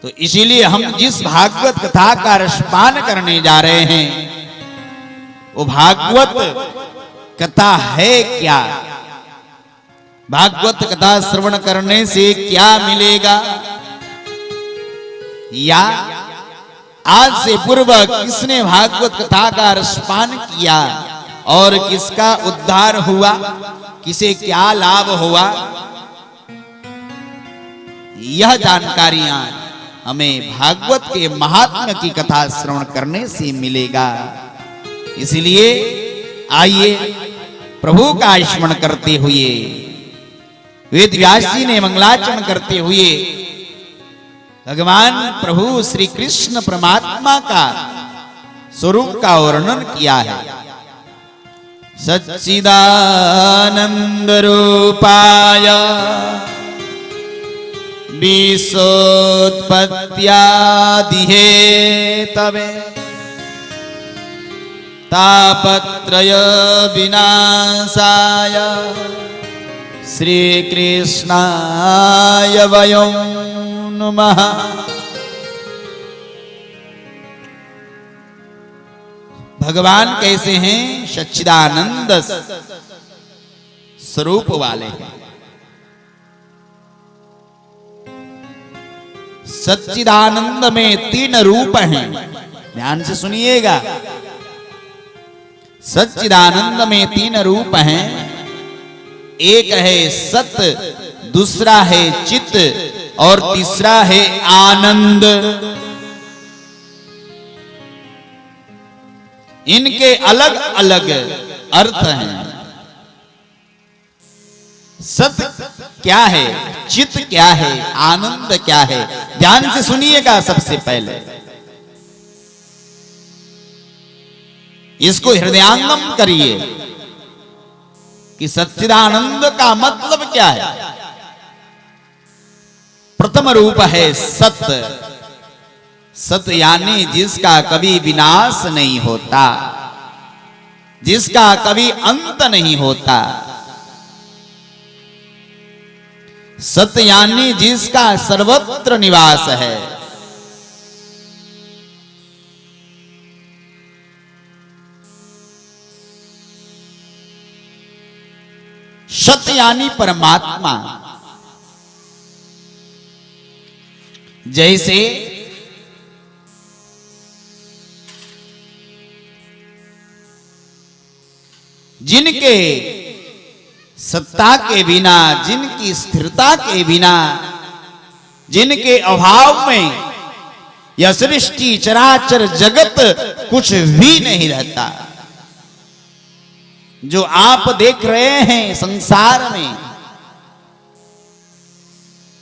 तो इसीलिए हम जिस भागवत कथा का रसपान करने जा रहे हैं वो भागवत कथा है क्या, भागवत कथा श्रवण करने से क्या मिलेगा, या आज से पूर्व किसने भागवत कथा का रसपान किया और किसका उद्धार हुआ, किसे क्या लाभ हुआ, यह जानकारियां हमें भागवत के महात्म्य की कथा श्रवण करने से मिलेगा। इसलिए आइए प्रभु का स्मरण करते हुए वेद व्यास जी ने मंगलाचरण करते हुए भगवान प्रभु श्री कृष्ण परमात्मा का स्वरूप का वर्णन किया है। सच्चिदानंद रूपाय विश्वोत्पत्त्यादिहेतवे तापत्रय विनाशाय श्री कृष्णाय वयं नमः। भगवान कैसे हैं? सच्चिदानंद स्वरूप वाले हैं। सच्चिदानंद में 3 रूप हैं, ध्यान से सुनिएगा। सच्चिदानंद में 3 रूप हैं, एक है सत, दूसरा है चित और तीसरा है आनंद। इनके अलग अलग अर्थ हैं। सत क्या है, चित क्या है, आनंद क्या है, ध्यान से सुनिएगा। सबसे पहले इसको हृदयांगम करिए कि सच्चिदानंद का मतलब क्या है। प्रथम रूप है सत। सत यानी जिसका कभी विनाश नहीं होता, जिसका कभी अंत नहीं होता। सत यानी जिसका सर्वत्र निवास है। सत यानी परमात्मा। जैसे जिनके सत्ता के बिना, जिनकी स्थिरता के बिना, जिनके अभाव में यह सृष्टि चराचर जगत कुछ भी नहीं रहता। जो आप देख रहे हैं संसार में,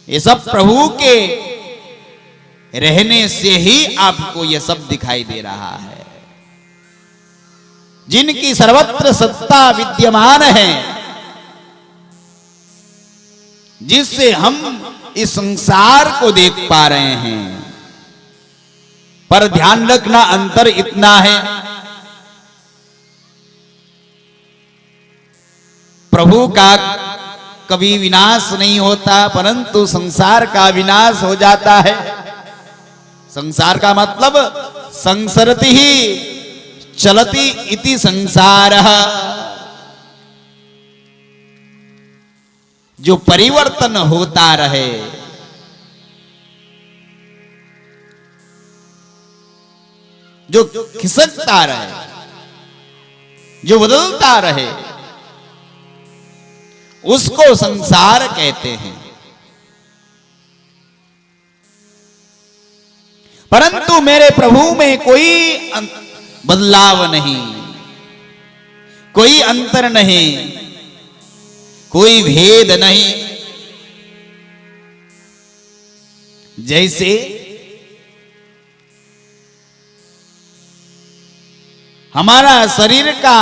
ये सब प्रभु के रहने से ही आपको यह सब दिखाई दे रहा है। जिनकी सर्वत्र सत्ता विद्यमान है, जिससे हम इस संसार को देख पा रहे हैं। पर ध्यान रखना, अंतर इतना है, प्रभु का कभी विनाश नहीं होता, परंतु संसार का विनाश हो जाता है। संसार का मतलब संसरति ही चलति इति संसारः। जो परिवर्तन होता रहे, जो खिसकता रहे, जो बदलता रहे, उसको संसार कहते हैं। परंतु मेरे प्रभु में कोई बदलाव नहीं, कोई अंतर नहीं, कोई भेद नहीं। जैसे हमारा शरीर का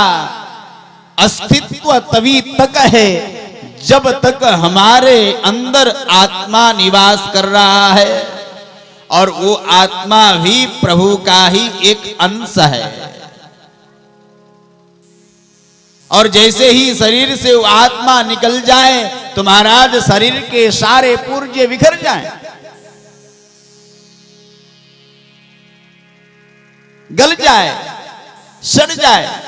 अस्तित्व तभी तक है जब तक हमारे अंदर आत्मा निवास कर रहा है, और वो आत्मा भी प्रभु का ही एक अंश है। और जैसे ही शरीर से वो आत्मा निकल जाए तो महाराज शरीर के सारे पुर्जे बिखर जाएं। गल जाए, सड़ जाए।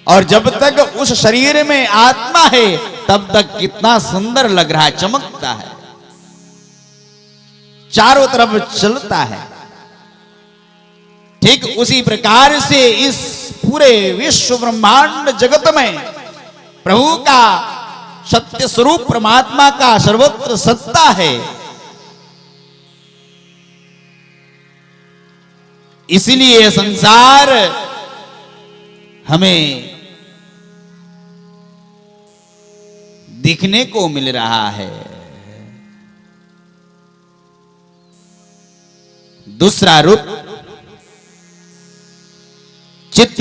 और जब तक उस शरीर में आत्मा है तब तक कितना सुंदर लग रहा है, चमकता है, चारों तरफ चलता है। ठीक उसी प्रकार से इस पूरे विश्व ब्रह्मांड जगत में प्रभु का सत्य स्वरूप परमात्मा का सर्वत्र सत्ता है। इसलिए संसार हमें दिखने को मिल रहा है। दूसरा रूप चित्त।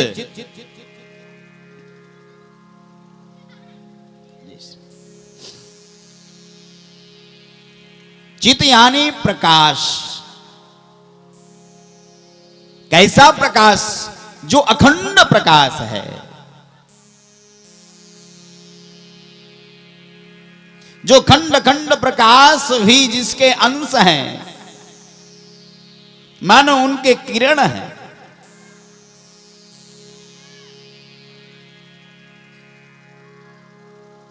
चित्त यानी प्रकाश। कैसा प्रकाश? जो अखंड प्रकाश है, जो खंड खंड प्रकाश भी जिसके अंश हैं, मानो उनके किरण हैं।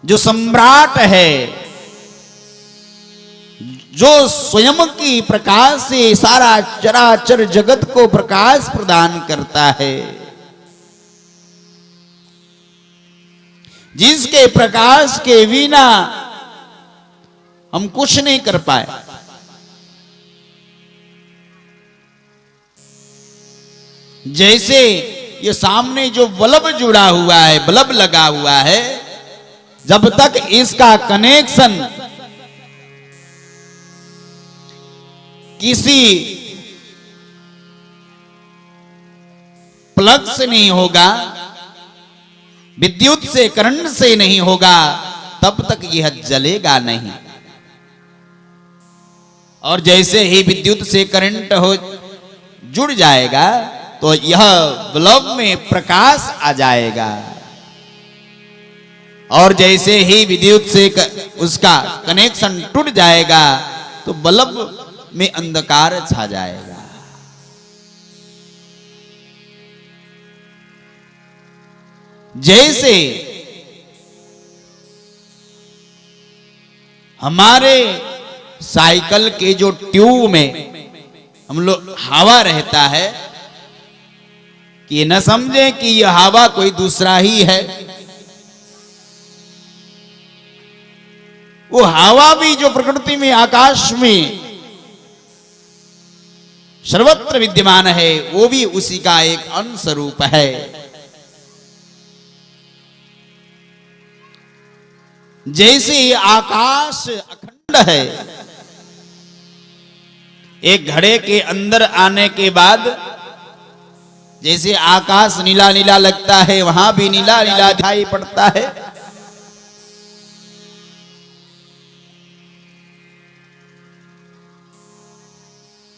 जो सम्राट है, जो स्वयं की प्रकाश से सारा चराचर जगत को प्रकाश प्रदान करता है, जिसके प्रकाश के बिना हम कुछ नहीं कर पाए। जैसे ये सामने जो बल्ब जुड़ा हुआ है, बल्ब लगा हुआ है, जब तक इसका कनेक्शन किसी प्लग से नहीं होगा, विद्युत से, करंट से नहीं होगा, तब तक यह जलेगा नहीं। और जैसे ही विद्युत से करंट हो जुड़ जाएगा तो यह बल्ब में प्रकाश आ जाएगा। और जैसे ही विद्युत से उसका कनेक्शन टूट जाएगा तो बल्ब में अंधकार छा जाएगा। जैसे हमारे साइकिल के जो ट्यूब में हम लोग हवा रहता है, कि न समझे कि यह हवा कोई दूसरा ही है। वो हवा भी जो प्रकृति में, आकाश में सर्वत्र विद्यमान है, वो भी उसी का एक अंश रूप है। जैसे आकाश अखंड है, एक घड़े के अंदर आने के बाद जैसे आकाश नीला नीला लगता है, वहां भी नीला नीला दिखाई पड़ता है।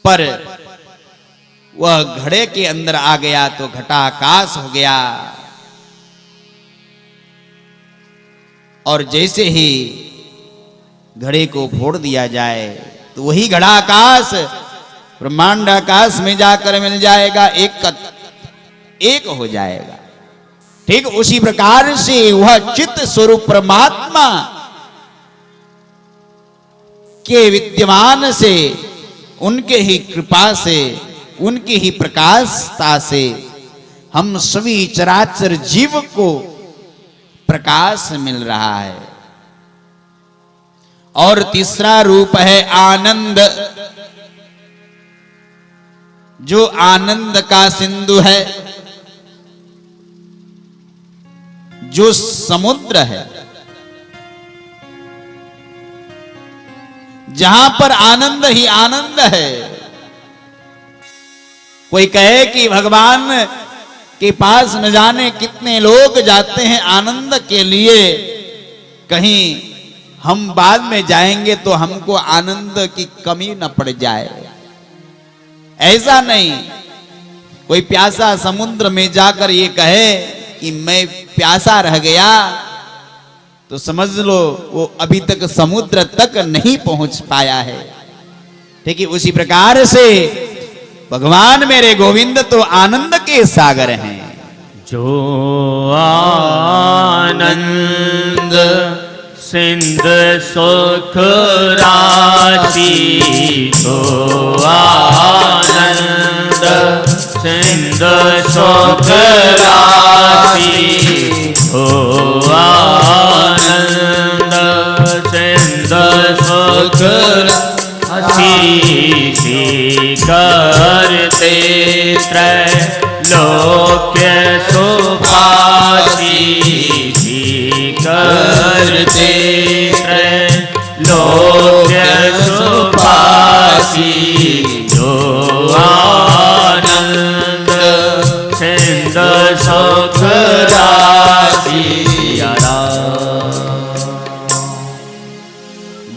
पर वह घड़े के अंदर आ गया तो घटाकाश हो गया। और जैसे ही घड़े को फोड़ दिया जाए तो वही घड़ाकाश ब्रह्मांड आकाश में जाकर मिल जाएगा, एक हो जाएगा। ठीक उसी प्रकार से वह चित्त स्वरूप परमात्मा के विद्यमान से, उनके ही कृपा से, उनकी ही प्रकाशता से हम सभी चराचर जीव को प्रकाश मिल रहा है। और तीसरा रूप है आनंद। जो आनंद का सिंधु है, जो समुद्र है, जहां पर आनंद ही आनंद है। कोई कहे कि भगवान के पास न जाने कितने लोग जाते हैं आनंद के लिए, कहीं हम बाद में जाएंगे तो हमको आनंद की कमी न पड़ जाए। ऐसा नहीं। कोई प्यासा समुद्र में जाकर ये कहे कि मैं प्यासा रह गया, तो समझ लो वो अभी तक समुद्र तक नहीं पहुंच पाया है। ठीक है, उसी प्रकार से भगवान मेरे गोविंद तो आनंद के सागर हैं। जो आनंद सिंध सुख राशि, तो आनंद सिंध सुख राशि, तो आनंद सिंध सुख राशि, करते त्रैलोक्य सुभाषी, करते त्रैलोक्य सुभाषी, जो आनंद सिंध सुख राशि।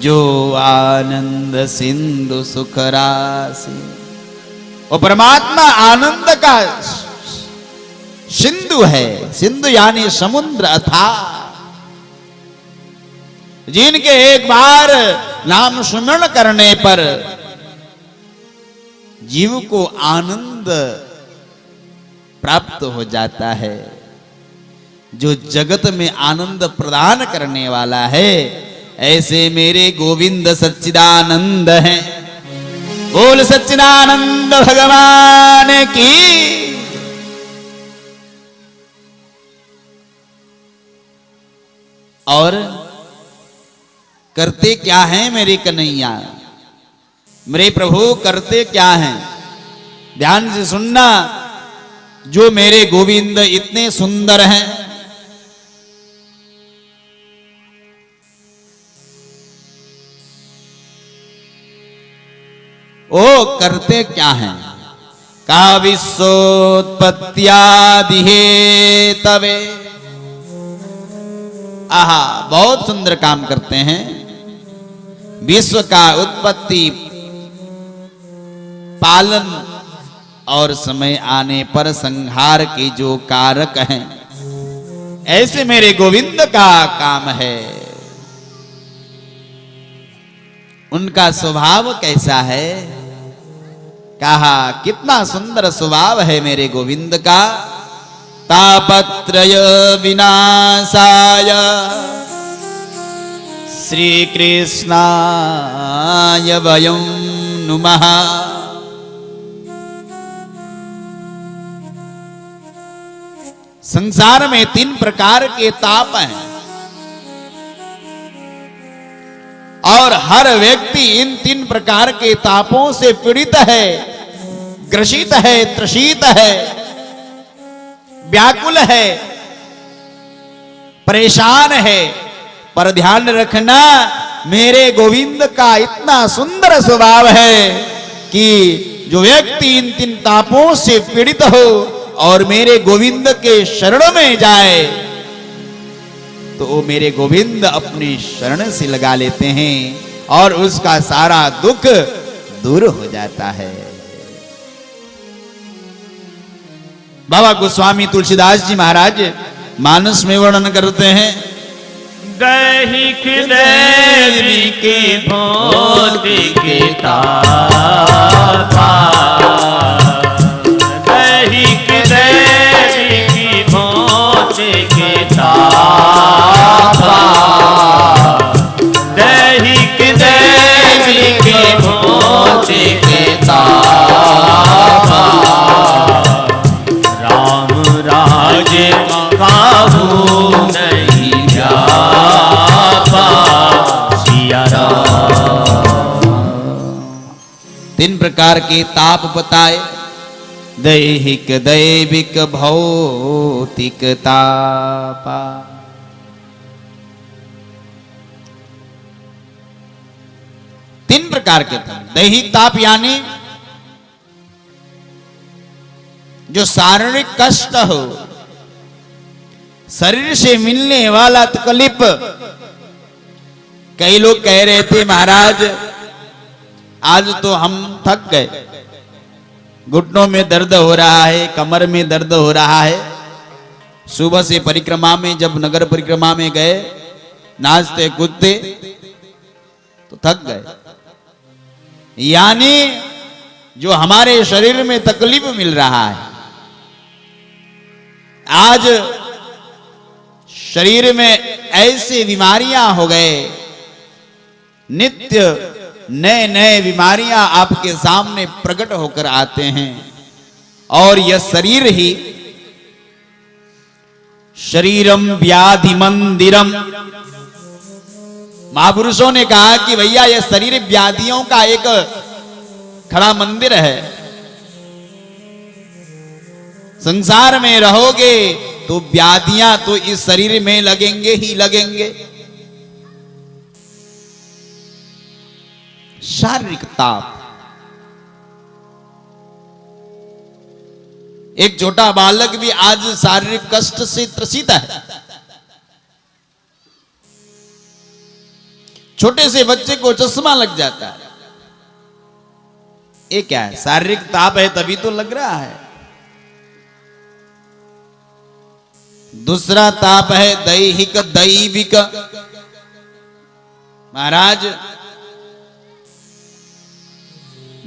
जो आनंद सिंधु सुख राशि, वो परमात्मा आनंद का सिंधु है। सिंधु यानी समुद्र अथाह, जिनके एक बार नाम स्मरण करने पर जीव को आनंद प्राप्त हो जाता है। जो जगत में आनंद प्रदान करने वाला है, ऐसे मेरे गोविंद सच्चिदानंद हैं। बोल सच्चिदानंद भगवान की। और करते क्या हैं मेरे कन्हैया, मेरे प्रभु करते क्या हैं? ध्यान से सुनना। जो मेरे गोविंद इतने सुंदर हैं, ओ करते क्या हैं? का विश्वोत्पत्त्यादि हेतवे। आहा, बहुत सुंदर काम करते हैं। विश्व का उत्पत्ति, पालन और समय आने पर संहार के जो कारक हैं, ऐसे मेरे गोविंद का काम है। उनका स्वभाव कैसा है? कहा कितना सुंदर स्वभाव है मेरे गोविंद का। तापत्रय विनाशाय श्री कृष्णाय वयं नुमः। संसार में 3 प्रकार के ताप हैं और हर व्यक्ति इन 3 प्रकार के तापों से पीड़ित है, ग्रसित है, त्रसित है, व्याकुल है, परेशान है। पर ध्यान रखना, मेरे गोविंद का इतना सुंदर स्वभाव है कि जो व्यक्ति इन 3 तापों से पीड़ित हो और मेरे गोविंद के शरण में जाए, तो वो मेरे गोविंद अपनी शरण से लगा लेते हैं और उसका सारा दुख दूर हो जाता है। बाबा गोस्वामी तुलसीदास जी महाराज मानस में वर्णन करते हैं। दैहिक दैविक भौतिक तापा, दैहिक दैविक भौतिक तापा, दैहिक दैविक भौतिक तापा, राम राज काबू नहीं जापा, सिया राम। 3 प्रकार के ताप बताए। दैहिक दैविक भौतिक तापा। तीन प्रकार के ताप। दैहिक ताप यानी जो शारीरिक कष्ट हो, शरीर से मिलने वाला तकलीफ। कई लोग कह रहे थे महाराज आज तो हम थक गए, घुटनों में दर्द हो रहा है, कमर में दर्द हो रहा है। सुबह से परिक्रमा में जब नगर परिक्रमा में गए, नाचते कूदते तो थक गए। यानी जो हमारे शरीर में तकलीफ मिल रहा है, आज शरीर में ऐसी बीमारियां हो गए, नित्य नए नए बीमारियां आपके सामने प्रकट होकर आते हैं। और यह शरीर ही शरीरम व्याधि मंदिरम, महापुरुषों ने कहा कि भैया यह शरीर व्याधियों का एक खड़ा मंदिर है। संसार में रहोगे तो व्याधियां तो इस शरीर में लगेंगे ही लगेंगे। शारीरिक ताप, एक छोटा बालक भी आज शारीरिक कष्ट से त्रसित है। छोटे से बच्चे को चश्मा लग जाता है, ये क्या है? शारीरिक ताप है तभी तो लग रहा है। दूसरा ताप है दैहिक दैविक। महाराज,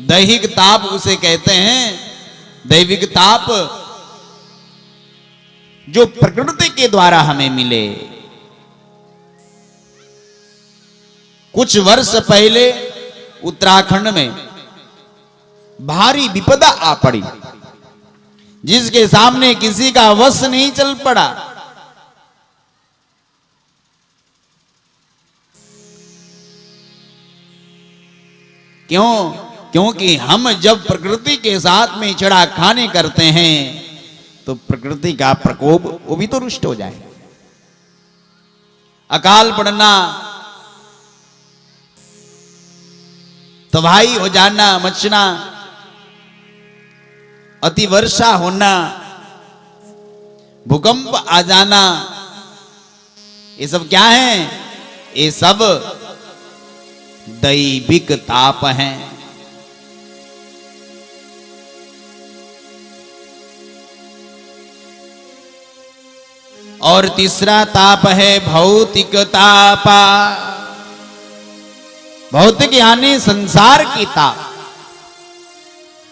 दैहिक ताप उसे कहते हैं, दैविक ताप जो प्रकृति के द्वारा हमें मिले। कुछ वर्ष पहले उत्तराखंड में भारी विपदा आ पड़ी, जिसके सामने किसी का वश नहीं चल पड़ा। क्यों? क्योंकि हम जब प्रकृति के साथ में छेड़खानी करते हैं तो प्रकृति का प्रकोप वो भी तो रुष्ट हो जाए। अकाल पड़ना, तबाही हो जाना, मचना, अति वर्षा होना, भूकंप आ जाना, ये सब क्या है? ये सब दैविक ताप हैं। और तीसरा ताप है भौतिक तापा। भौतिक यानी संसार की ताप।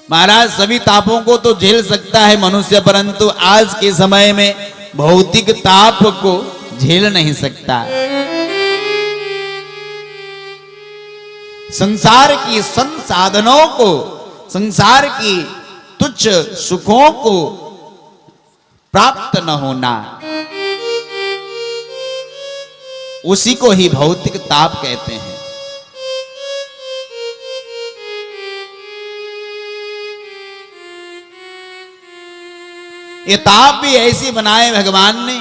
महाराज, सभी तापों को तो झेल सकता है मनुष्य, परंतु आज के समय में भौतिक ताप को झेल नहीं सकता। संसार की संसाधनों को, संसार की तुच्छ सुखों को प्राप्त न होना, उसी को ही भौतिक ताप कहते हैं। ये ताप भी ऐसी बनाए भगवान ने,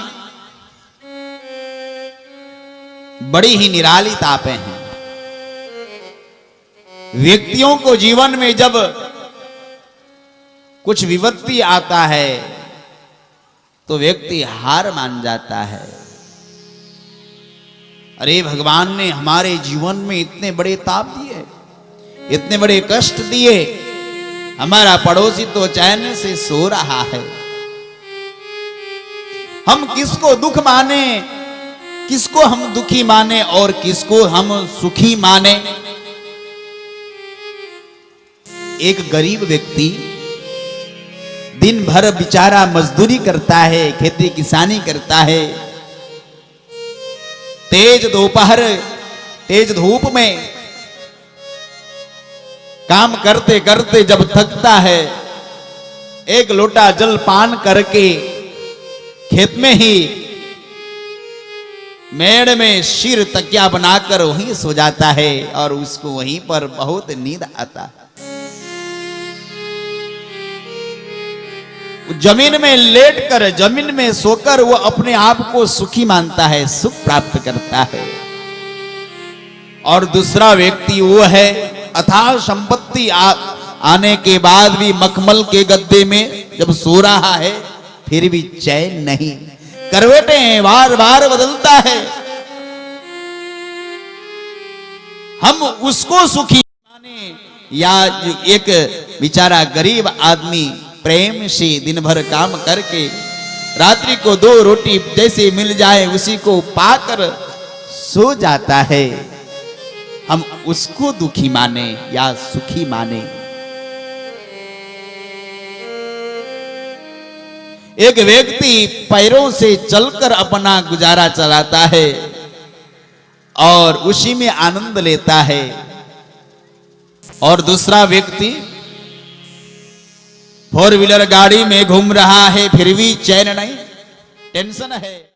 बड़ी ही निराली तापें हैं। व्यक्तियों को जीवन में जब कुछ विपत्ति आता है तो व्यक्ति हार मान जाता है। अरे भगवान ने हमारे जीवन में इतने बड़े ताप दिए, इतने बड़े कष्ट दिए, हमारा पड़ोसी तो चैन से सो रहा है। हम किसको दुख माने, किसको हम दुखी माने और किसको हम सुखी माने? एक गरीब व्यक्ति दिन भर बेचारा मजदूरी करता है, खेती किसानी करता है, तेज दोपहर, तेज धूप में काम करते करते जब थकता है, एक लोटा जल पान करके खेत में ही मेड़ में सिर तकिया बनाकर वहीं सो जाता है और उसको वहीं पर बहुत नींद आता है। जमीन में लेटकर, जमीन में सोकर वो अपने आप को सुखी मानता है, सुख प्राप्त करता है। और दूसरा व्यक्ति वो है अथाह संपत्ति आने के बाद भी मखमल के गद्दे में जब सो रहा है फिर भी चैन नहीं, करवटें बार बार बदलता है। हम उसको सुखी माने या एक बेचारा गरीब आदमी प्रेम से दिन भर काम करके रात्रि को 2 रोटी जैसे मिल जाए उसी को पाकर सो जाता है, हम उसको दुखी माने या सुखी माने? एक व्यक्ति पैरों से चलकर अपना गुजारा चलाता है और उसी में आनंद लेता है, और दूसरा व्यक्ति 4 व्हीलर गाड़ी में घूम रहा है, फिर भी चैन नहीं, टेंशन है।